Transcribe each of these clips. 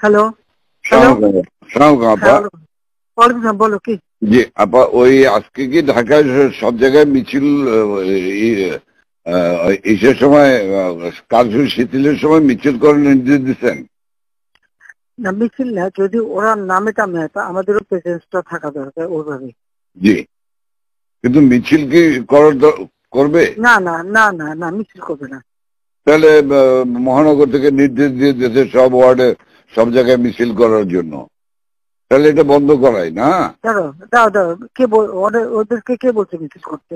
Hello hello আপা। বলো কি? জি আপা, ওই আজকে কি ঢাকায় সব জায়গায় মিছিল ইসের সময় কারফিউ শিথিলের সময় মিছিল করার নির্দেশ দিচ্ছেন? না, মিছিল না, যদি ওরা নামে টামে আমাদেরও প্রেজেন্সটা থাকা দরকার ওইভাবে। জি, কিন্তু মিছিল কি করবে? না না না না না, মিছিল করবে না। তাহলে মহানগর থেকে নির্দেশ দিয়ে দিয়েছে সব ওয়ার্ডে সব জায়গায় মিছিল করার জন্য, তাহলে এটা বন্ধ করাই না? দাঁড়ো দাঁড়ো, ওদেরকে কে বলছে মিছিল করতে?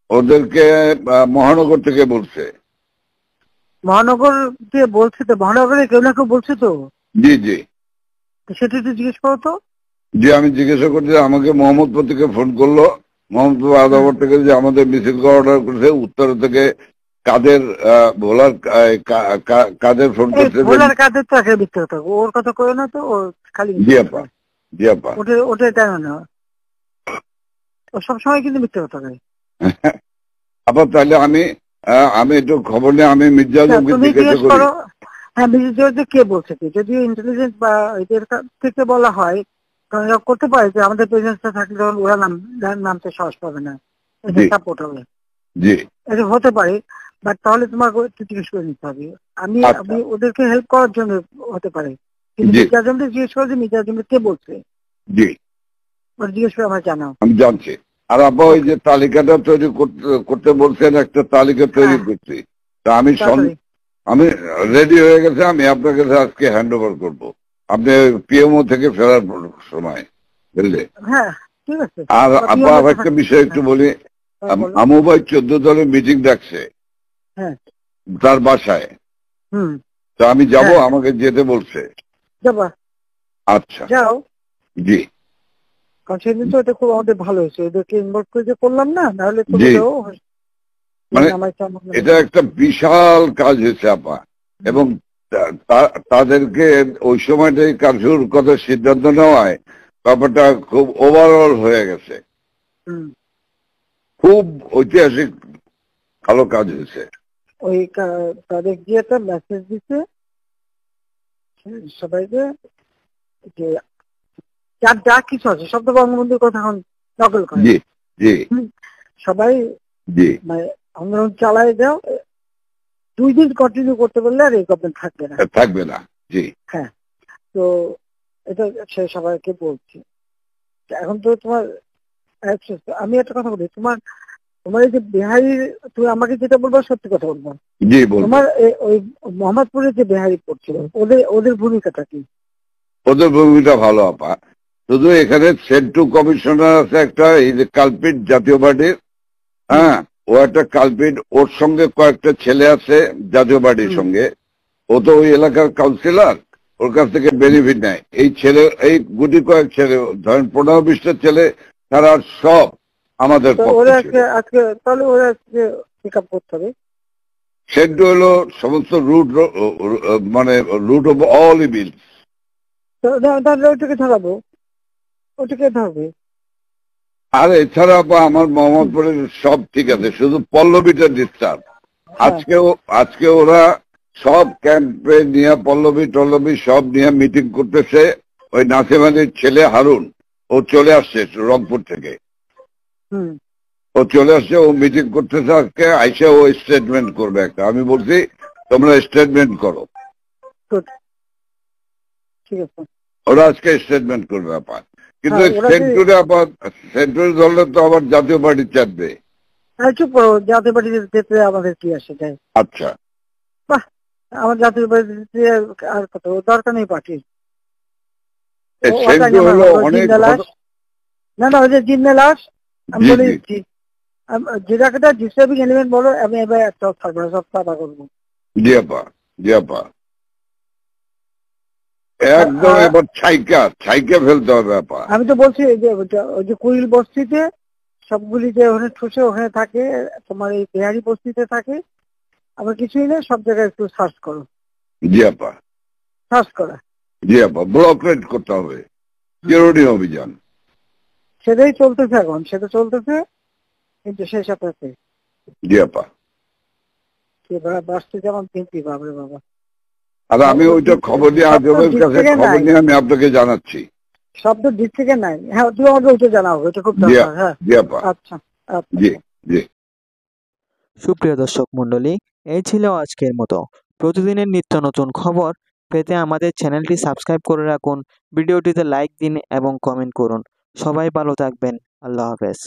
ওদেরকে মহানগর থেকে বলছে। মহানগর দিয়ে বলছে তো, মহানগরে কেউ না কেউ বলছে তো। জি জি, সেটা একটু জিজ্ঞেস করো তো। জি, আমি জিজ্ঞাসা করছি, আমাকে মোহাম্মদপুর থেকে ফোন করলো, মোহাম্মদপুর আদাবর থেকে, যে আমাদের মিছিল করা অর্ডার করেছে। উত্তর থেকে কাদের ভোলার কাদের ফোন করছে। ভোলার কাদের তো একটা মিথ্যে কথা, ওর কথা কয়ে না তো, ওর খালি জি আপা, জি আপা। ওটা কেন না, ও সবসময় কিন্তু মিথ্যে কথা কয়। আপা তাহলে আমি একটু খবর নিয়ে আমি মির্জা আলমকে জিজ্ঞাসা করি। হ্যাঁ, মির্জা কে বলছে কি, যদি ইন্টেলিজেন্স বা এদের থেকে বলা হয় করতে পারে যে আমাদের প্রেজেন্সটা থাকলে তখন ওরা নামতে সাহস পাবে না, এটা সাপোর্ট হবে। জি, এটা হতে পারে, বাট তাহলে তোমাকে একটু জিজ্ঞেস করে নিতে হবে। আমি ওদেরকে হেল্প করার জন্য হতে পারে, কিন্তু মির্জা আজমকে জিজ্ঞেস করে যে মির্জা আজমকে কে বলছে। জি, জিজ্ঞেস করে আমার জানাও। আমি জানছি। আর আপা ওই যে তালিকাটা তৈরি করতে বলছেন, একটা তালিকা তৈরি করছি, তা আমি রেডি হয়ে গেছে, আমি আপনাকে আজকে হ্যান্ড ওভার করবো, আপনি পিএমও থেকে ফেরার সময়, বুঝলে? হ্যাঁ ঠিক আছে। আর আপা একটা বিষয় একটু বলি, আমু ভাই 14 দলের মিটিং ডাকছে তার বাসায়, তো আমি যাব, আমাকে যেতে বলছে। যাবা? আচ্ছা যাও। জি, কারণ সেদিন তো এটা খুব আমাদের ভালো হয়েছে, ওদেরকে ইনভলভ করে যে করলাম না, নাহলে তো মানে এটা একটা বিশাল কাজ হয়েছে আপা। এবং তাদেরকে ওই সময়টাই কারফিউর কথা সিদ্ধান্ত নেওয়ায় ব্যাপারটা খুব ওভারঅল হয়ে গেছে, খুব ঐতিহাসিক ভালো কাজ হয়েছে। ওই তাদের গিয়ে একটা মেসেজ দিচ্ছে সবাইকে যে যার যা কিছু আছে সব তো বঙ্গবন্ধুর কথা এখন নকল করে। জি জি, সবাই জি মানে আন্দোলন চালায় যাও, 2 দিন কন্টিনিউ করতে পারলে আর এই গভর্নমেন্ট থাকবে না। জি হ্যাঁ, তো এটা সে সবাইকে বলছি। এখন তো তোমার আমি একটা কথা বলি, তোমার এই যে বিহারি, তুমি আমাকে যেটা বলবো সত্যি কথা বলবো। জি, তোমার ওই মোহাম্মদপুরে যে বিহারি পড়ছিল, ওদের ভূমিকাটা কি? ওদের ভূমিকা ভালো আপা, শুধু এখানে সেন্টু কমিশনার আছে একটা, এই যে কালপিট জাতীয় পার্টির, হ্যাঁ, ও একটা কালপিট, ওর সঙ্গে কয়েকটা ছেলে আছে জাতীয় পার্টির সঙ্গে, ও তো ওই এলাকার কাউন্সিলর, ওর কাছ থেকে বেনিফিট নেয়। এই ছেলে, এই গুটি কয়েক ছেলে, ধরেন 15-20টা ছেলে, তারা সব আমাদের তাহলে ওরা পিক আপ করতে হবে। সেন্টু হলো সমস্ত রুট, মানে রুট অফ অল ইভিল। ওইটাকে ধরাবো, ওইটাকে ধরবে। আর এছাড়া আমার মোহাম্মদপুরের সব ঠিক আছে, শুধু পল্লবীটা ডিস্টার্ব। আজকে ওরা সব ক্যাম্পে নিয়ে পল্লবী সব নিয়ে মিটিং করতেছে। ওই নাসিম আলীর ছেলে হারুন, ও চলে আসছে রংপুর থেকে, ও চলে আসছে, ও মিটিং করতেছে আজকে, আইসে ও স্টেটমেন্ট করবে একটা। আমি বলছি তোমরা স্টেটমেন্ট করো, ঠিক আছে, ওরা আজকে স্টেটমেন্ট করবে আপা। কিন্তু সেন্টুরি ধরলে তো আবার জাতীয় পার্টি চাপবে। চুপ করো, জাতীয় পার্টি যেতে আমাদের কি আসে যায়? আচ্ছা, বাহ, আমার জাতীয় পার্টি আর কত দরকার নেই পার্টির। না না, ওই যে জিন্না লাশ, আমি বলে দিচ্ছি, যেটা ডিস্টার্বিং এলিমেন্ট বলো, আমি এবার একটা থাকবো না, সব সাদা করবো। জি আপা, জি আপা, একদম এবার ছাইকা ফেলতে হবে আপা। আমি তো বলছি ওই যে কুইল বস্তিতে সবগুলি যে ওখানে ঠুসে ওখানে থাকে, তোমার এই বিহারি বস্তিতে থাকে, আবার কিছুই নেই, সব জায়গায় একটু সার্চ করো। জি আপা, সার্চ করা। জি আপা, ব্লক রেড করতে হবে, চিরুনি অভিযান, সেটাই চলতেছে এখন, সেটা চলতেছে, কিন্তু সেই সাথে জি আপা, বাঁচতে যেমন চিন্তি, বাবরে বাবা। আর আমি ওইটা খবর নিয়ে আজমের কাছে খবর নিয়ে আমি আপনাকে জানাচ্ছি। সব তো ডিস্ট্রিক্টে নাই। হ্যাঁ, তুমি আমাকে ওইটা জানাও, এটা খুব দরকার। হ্যাঁ, আচ্ছা জি জি। সুপ্রিয় দর্শক মণ্ডলী, এই ছিল আজকের মতো। প্রতিদিনের নিত্য নতুন খবর পেতে আমাদের চ্যানেলটি সাবস্ক্রাইব করে রাখুন, ভিডিওটিতে লাইক দিন এবং কমেন্ট করুন। সবাই ভালো থাকবেন। আল্লাহ হাফেজ।